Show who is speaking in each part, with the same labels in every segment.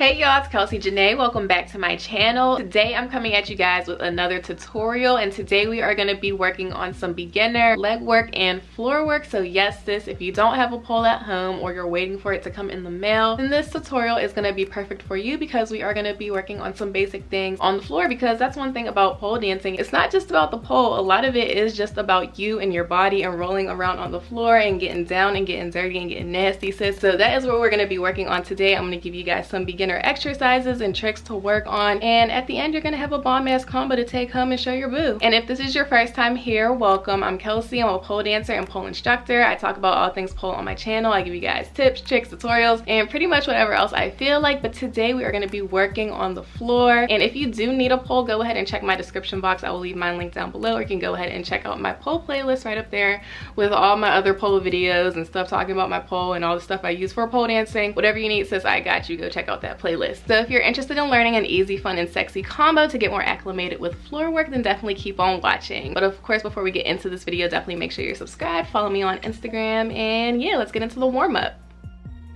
Speaker 1: Hey y'all, it's Janay. Welcome back to my channel. Today I'm coming at you guys with another tutorial, and today we are going to be working on some beginner leg work and floor work. So yes sis, if you don't have a pole at home or you're waiting for it to come in the mail, then this tutorial is going to be perfect for you because we are going to be working on some basic things on the floor, because that's one thing about pole dancing. It's not just about the pole. A lot of it is just about you and your body and rolling around on the floor and getting down and getting dirty and getting nasty, sis. So that is what we're going to be working on today. I'm going to give you guys some beginner exercises and tricks to work on, and at the end you're gonna have a bomb ass combo to take home and show your boo. And if this is your first time here, welcome. I'm Kelsey. I'm a pole dancer and pole instructor. I talk about all things pole on my channel. I give you guys tips, tricks, tutorials, and pretty much whatever else I feel like. But today we are going to be working on the floor, and if you do need a pole, go ahead and check my description box. I will leave mine linked down below, or you can go ahead and check out my pole playlist right up there with all my other pole videos and stuff talking about my pole and all the stuff I use for pole dancing. Whatever you need, sis, I got you. Go check out that playlist. So if you're interested in learning an easy, fun, and sexy combo to get more acclimated with floor work, then definitely keep on watching. But of course, before we get into this video, definitely make sure you're subscribed, follow me on Instagram, and yeah, let's get into the warm-up.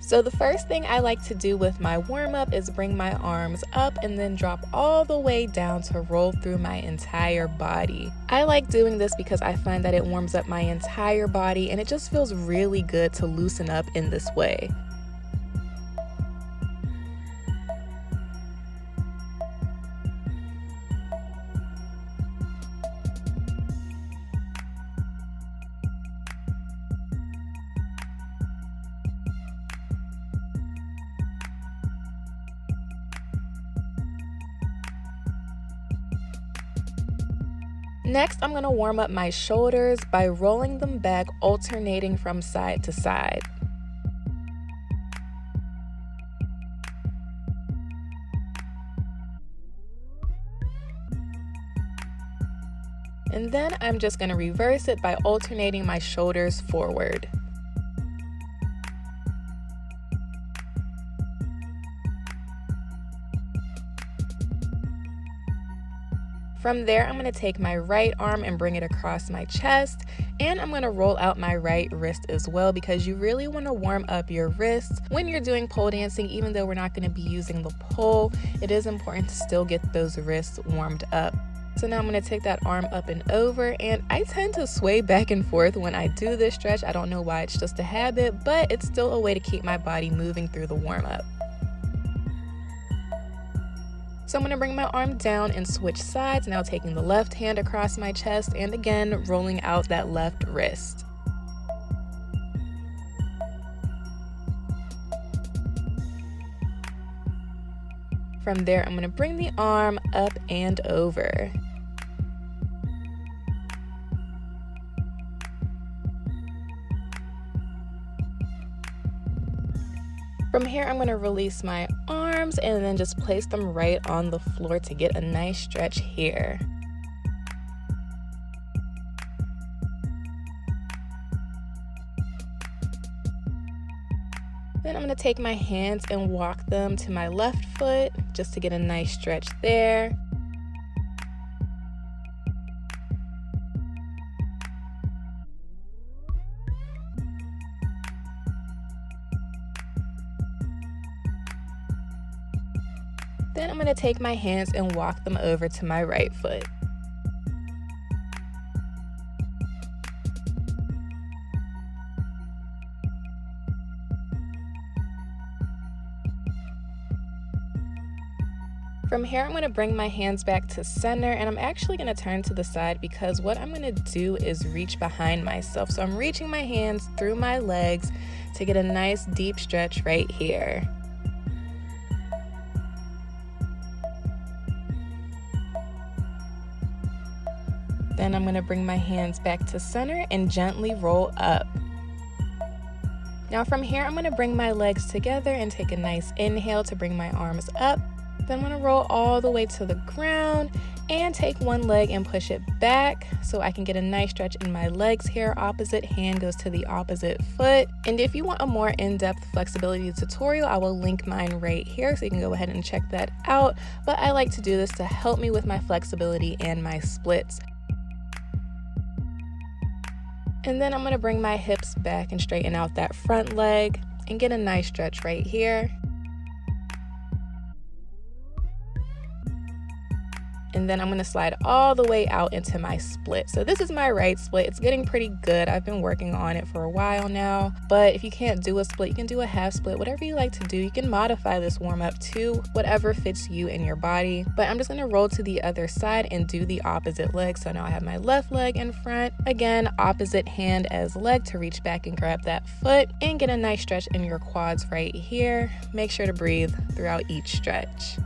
Speaker 1: So the first thing I like to do with my warm-up is bring my arms up and then drop all the way down to roll through my entire body. I like doing this because I find that it warms up my entire body, and it just feels really good to loosen up in this way. Next, I'm going to warm up my shoulders by rolling them back, alternating from side to side. And then I'm just going to reverse it by alternating my shoulders forward. From there, I'm going to take my right arm and bring it across my chest, and I'm going to roll out my right wrist as well, because you really want to warm up your wrists when you're doing pole dancing. Even though we're not going to be using the pole, it is important to still get those wrists warmed up. So now I'm going to take that arm up and over, and I tend to sway back and forth when I do this stretch. I don't know why, it's just a habit, but it's still a way to keep my body moving through the warm-up. So I'm going to bring my arm down and switch sides, now taking the left hand across my chest and again rolling out that left wrist. From there, I'm going to bring the arm up and over. From here, I'm going to release my arms and then just place them right on the floor to get a nice stretch here. Then I'm going to take my hands and walk them to my left foot just to get a nice stretch there. Then I'm going to take my hands and walk them over to my right foot. From here, I'm going to bring my hands back to center, and I'm actually going to turn to the side because what I'm going to do is reach behind myself. So I'm reaching my hands through my legs to get a nice deep stretch right here. Then I'm going to bring my hands back to center and gently roll up. Now from here, I'm going to bring my legs together and take a nice inhale to bring my arms up. Then I'm going to roll all the way to the ground and take one leg and push it back so I can get a nice stretch in my legs here. Opposite hand goes to the opposite foot. And if you want a more in-depth flexibility tutorial, I will link mine right here so you can go ahead and check that out. But I like to do this to help me with my flexibility and my splits. And then I'm going to bring my hips back and straighten out that front leg and get a nice stretch right here. And then I'm going to slide all the way out into my split. So this is my right split. It's getting pretty good. I've been working on it for a while now. But if you can't do a split, you can do a half split, whatever you like to do. You can modify this warm up to whatever fits you and your body. But I'm just going to roll to the other side and do the opposite leg. So now I have my left leg in front. Again, opposite hand as leg to reach back and grab that foot and get a nice stretch in your quads right here. Make sure to breathe throughout each stretch.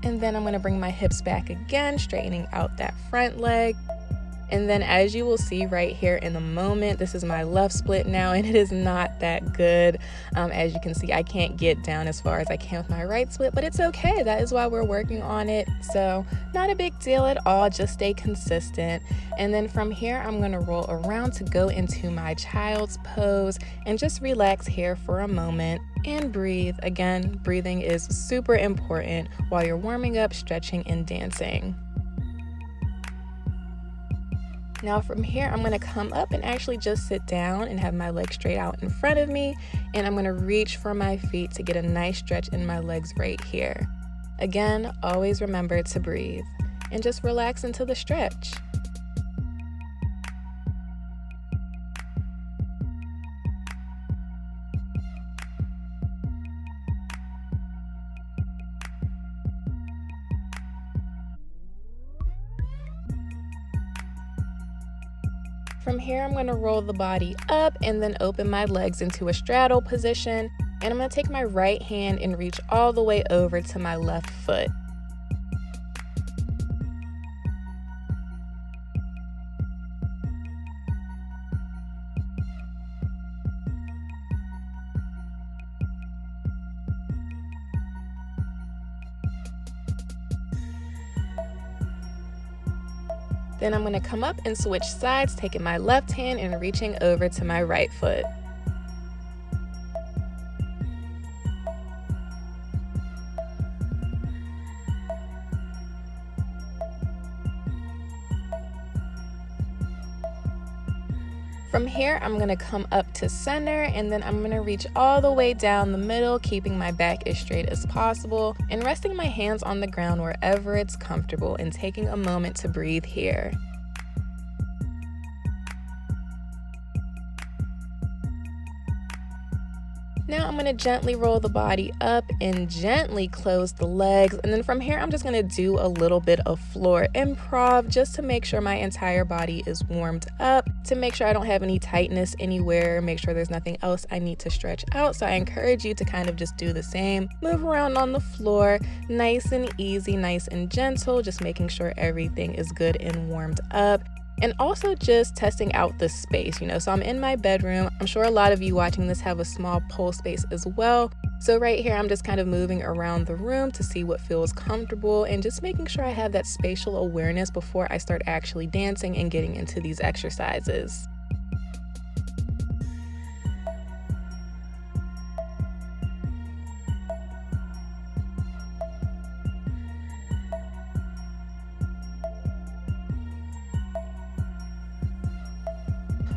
Speaker 1: And then I'm going to bring my hips back again, straightening out that front leg. And then as you will see right here in the moment, this is my left split now, and it is not that good. As you can see, I can't get down as far as I can with my right split, but it's okay. That is why we're working on it. So not a big deal at all, just stay consistent. And then from here, I'm going to roll around to go into my child's pose and just relax here for a moment and breathe. Again, breathing is super important while you're warming up, stretching, and dancing. Now from here, I'm going to come up and actually just sit down and have my legs straight out in front of me. And I'm going to reach for my feet to get a nice stretch in my legs right here. Again, always remember to breathe and just relax into the stretch. From here, I'm going to roll the body up and then open my legs into a straddle position. And I'm going to take my right hand and reach all the way over to my left foot. Then I'm going to come up and switch sides, taking my left hand and reaching over to my right foot. From here, I'm going to come up to center, and then I'm going to reach all the way down the middle, keeping my back as straight as possible and resting my hands on the ground wherever it's comfortable and taking a moment to breathe here. Now I'm going to gently roll the body up and gently close the legs. And then from here, I'm just going to do a little bit of floor improv just to make sure my entire body is warmed up, to make sure I don't have any tightness anywhere, make sure there's nothing else I need to stretch out. So I encourage you to kind of just do the same. Move around on the floor, nice and easy, nice and gentle, just making sure everything is good and warmed up. And also just testing out the space, so I'm in my bedroom. I'm sure a lot of you watching this have a small pole space as well. So right here, I'm just kind of moving around the room to see what feels comfortable and just making sure I have that spatial awareness before I start actually dancing and getting into these exercises.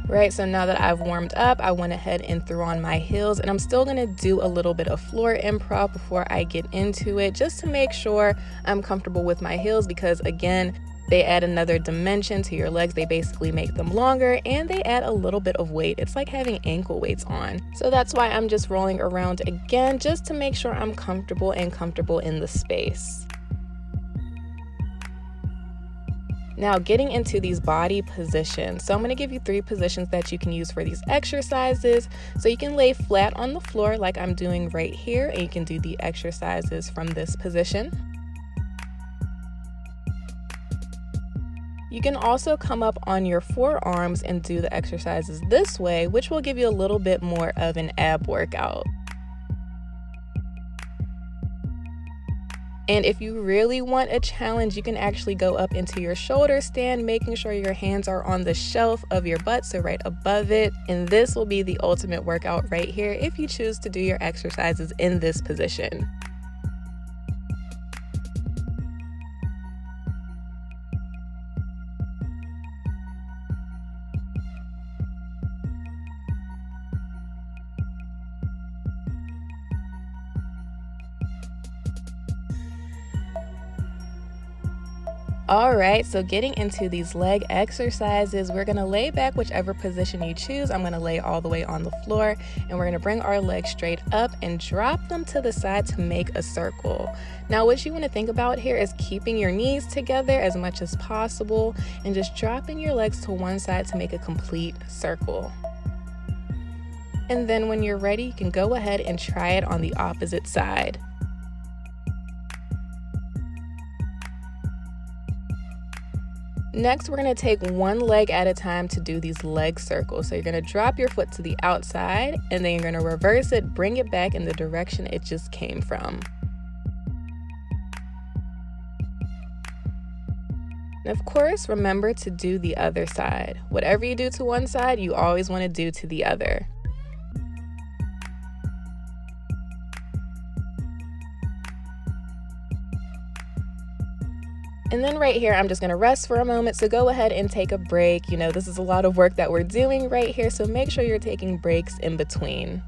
Speaker 1: Right, so now that I've warmed up, I went ahead and threw on my heels, and I'm still gonna do a little bit of floor improv before I get into it, just to make sure I'm comfortable with my heels, because again, they add another dimension to your legs. They basically make them longer, and they add a little bit of weight. It's like having ankle weights on. So that's why I'm just rolling around again, just to make sure I'm comfortable in the space. Now getting into these body positions. So I'm going to give you 3 positions that you can use for these exercises. So you can lay flat on the floor like I'm doing right here, and you can do the exercises from this position. You can also come up on your forearms and do the exercises this way, which will give you a little bit more of an ab workout. And if you really want a challenge, you can actually go up into your shoulder stand, making sure your hands are on the shelf of your butt, so right above it. And this will be the ultimate workout right here if you choose to do your exercises in this position. All right, so getting into these leg exercises, we're gonna lay back whichever position you choose. I'm gonna lay all the way on the floor, and we're gonna bring our legs straight up and drop them to the side to make a circle. Now, what you wanna think about here is keeping your knees together as much as possible and just dropping your legs to one side to make a complete circle. And then when you're ready, you can go ahead and try it on the opposite side. Next, we're going to take one leg at a time to do these leg circles. So you're going to drop your foot to the outside, and then you're going to reverse it, bring it back in the direction it just came from. And of course, remember to do the other side. Whatever you do to one side, you always want to do to the other. And then right here, I'm just gonna rest for a moment, so go ahead and take a break. You know, this is a lot of work that we're doing right here, so make sure you're taking breaks in between.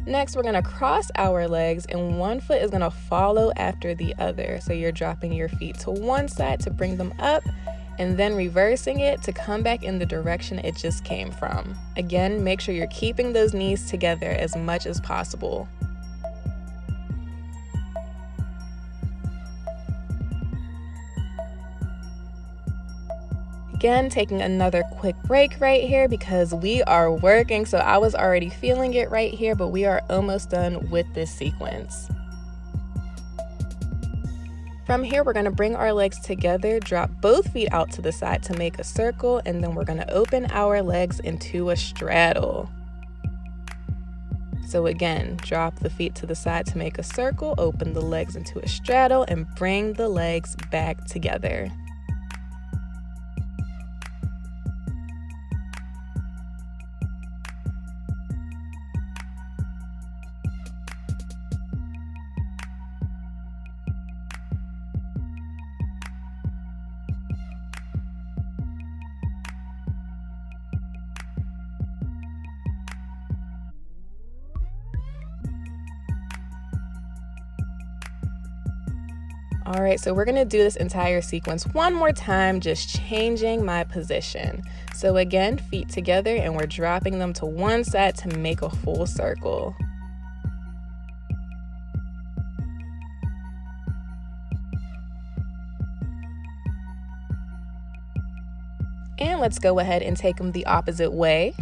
Speaker 1: Next, we're gonna cross our legs, and one foot is gonna follow after the other. So you're dropping your feet to one side to bring them up, and then reversing it to come back in the direction it just came from. Again, make sure you're keeping those knees together as much as possible. Again, taking another quick break right here because we are working, so I was already feeling it right here, but we are almost done with this sequence. From here, we're going to bring our legs together, drop both feet out to the side to make a circle, and then we're going to open our legs into a straddle. So again, drop the feet to the side to make a circle, open the legs into a straddle, and bring the legs back together. All right, so we're gonna do this entire sequence one more time, just changing my position. So again, feet together, and we're dropping them to one side to make a full circle. And let's go ahead and take them the opposite way.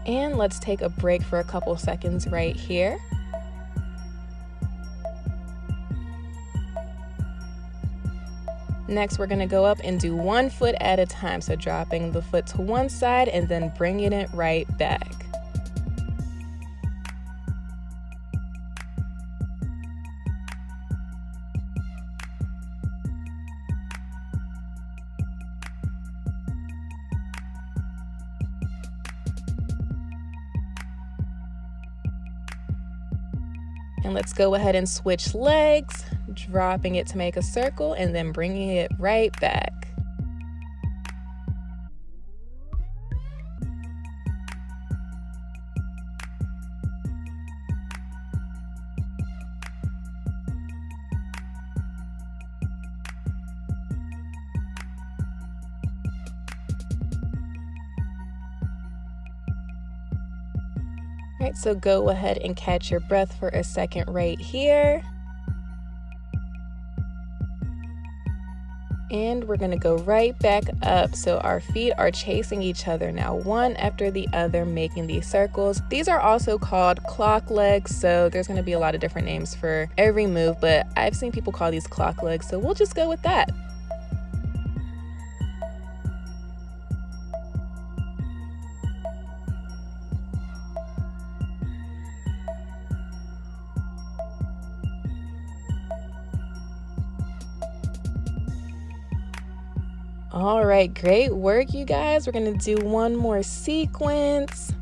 Speaker 1: And let's take a break for a couple seconds right here. Next, we're gonna go up and do one foot at a time. So dropping the foot to one side and then bringing it right back. And let's go ahead and switch legs, dropping it to make a circle and then bringing it right back. All right, so go ahead and catch your breath for a second right here. And we're gonna go right back up. So our feet are chasing each other now, one after the other, making these circles. These are also called clock legs. So there's gonna be a lot of different names for every move, but I've seen people call these clock legs. So we'll just go with that. All right, great work, you guys. We're gonna do one more sequence.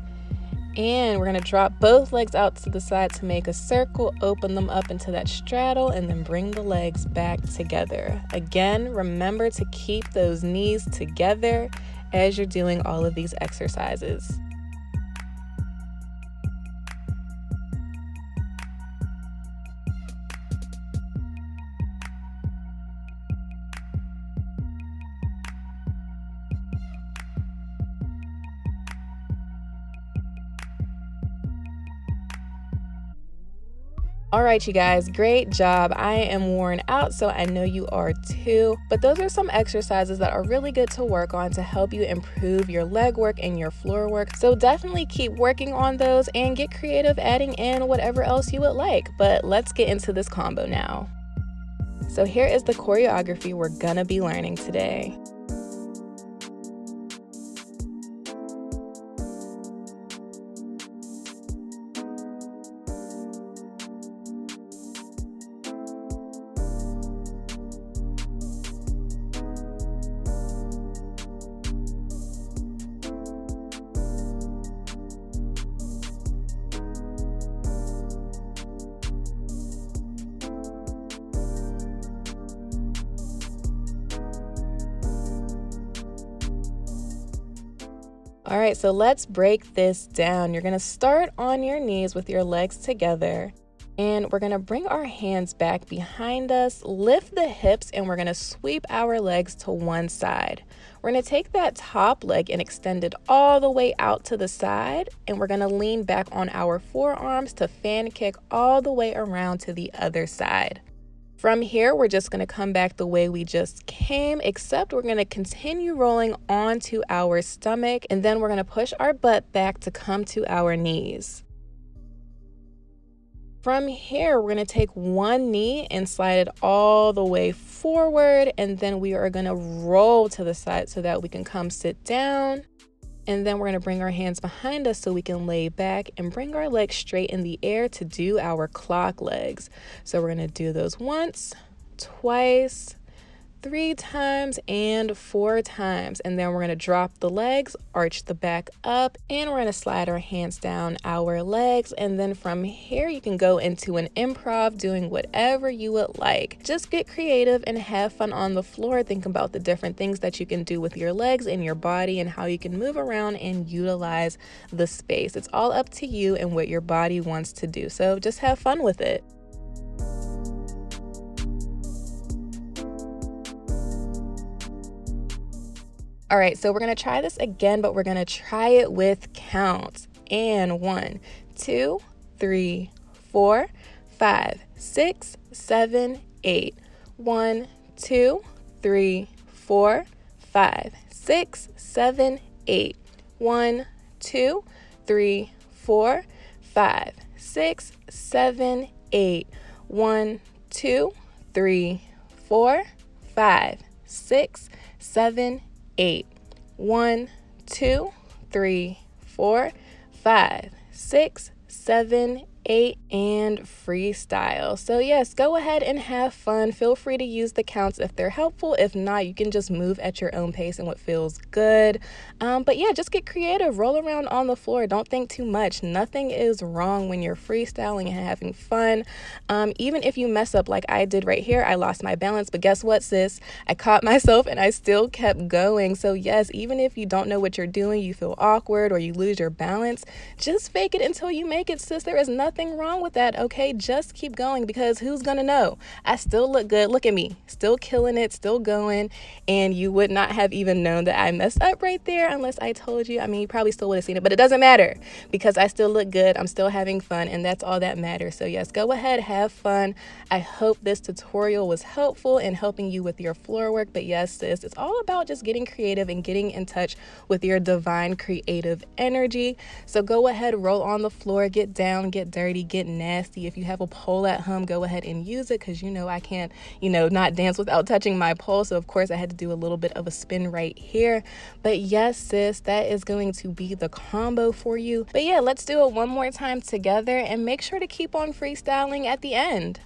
Speaker 1: And we're gonna drop both legs out to the side to make a circle, open them up into that straddle, and then bring the legs back together. Again, remember to keep those knees together as you're doing all of these exercises. All right, you guys, great job. I am worn out, so I know you are too. But those are some exercises that are really good to work on to help you improve your leg work and your floor work. So definitely keep working on those and get creative adding in whatever else you would like. But let's get into this combo now. So here is the choreography we're gonna be learning today. All right, so let's break this down. You're gonna start on your knees with your legs together, and we're gonna bring our hands back behind us, lift the hips, and we're gonna sweep our legs to one side. We're gonna take that top leg and extend it all the way out to the side, and we're gonna lean back on our forearms to fan kick all the way around to the other side. From here, we're just going to come back the way we just came, except we're going to continue rolling onto our stomach, and then we're going to push our butt back to come to our knees. From here, we're going to take one knee and slide it all the way forward, and then we are going to roll to the side so that we can come sit down. And then we're going to bring our hands behind us so we can lay back and bring our legs straight in the air to do our clock legs. So we're going to do those once, twice, 3 times, and 4 times. And then we're going to drop the legs, arch the back up, and we're going to slide our hands down our legs. And then from here, you can go into an improv doing whatever you would like. Just get creative and have fun on the floor. Think about the different things that you can do with your legs and your body and how you can move around and utilize the space. It's all up to you and what your body wants to do. So just have fun with it. All right, so we're gonna try this again, but we're gonna try it with counts. And 1, 2, 3, 4, 5, 6, 7, 8. 1, 2, 3, 4, 5, 6, 7, 8. 1, 2, 3, 4, 5, 6, 7, 8. 1, 2, 3, 4, 5, 6, 7, 8. 1, 2, 3, 4, 5, 6, 7, 8, and freestyle. So yes, go ahead and have fun. Feel free to use the counts if they're helpful. If not, you can just move at your own pace and what feels good. But yeah, just get creative. Roll around on the floor. Don't think too much. Nothing is wrong when you're freestyling and having fun. Even if you mess up like I did right here, I lost my balance. But guess what, sis? I caught myself and I still kept going. So yes, even if you don't know what you're doing, you feel awkward or you lose your balance, just fake it until you make it, sis. There is nothing wrong with that, okay? Just keep going, because who's gonna know? I still look good. Look at me, still killing it, still going, and you would not have even known that I messed up right there unless I told you. I mean, you probably still would have seen it, but it doesn't matter because I still look good. I'm still having fun, and that's all that matters. So yes, go ahead, have fun. I hope this tutorial was helpful in helping you with your floor work. But yes, sis, it's all about just getting creative and getting in touch with your divine creative energy. So go ahead, roll on the floor, get down, get dirty, get nasty. If you have a pole at home, go ahead and use it, because I can't not dance without touching my pole. So of course I had to do a little bit of a spin right here. But yes, sis, that is going to be the combo for you. But yeah, let's do it one more time together, and make sure to keep on freestyling at the end.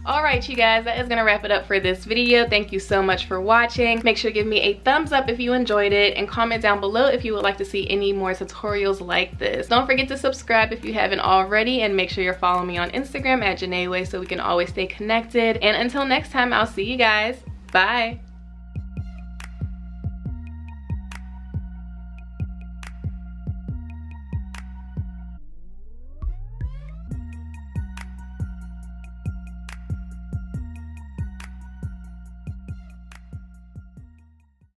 Speaker 1: All right, you guys, that is gonna wrap it up for this video. Thank you so much for watching. Make sure to give me a thumbs up if you enjoyed it, and comment down below if you would like to see any more tutorials like this. Don't forget to subscribe if you haven't already, and make sure you're following me on Instagram at Janay so we can always stay connected. And until next time, I'll see you guys. Bye.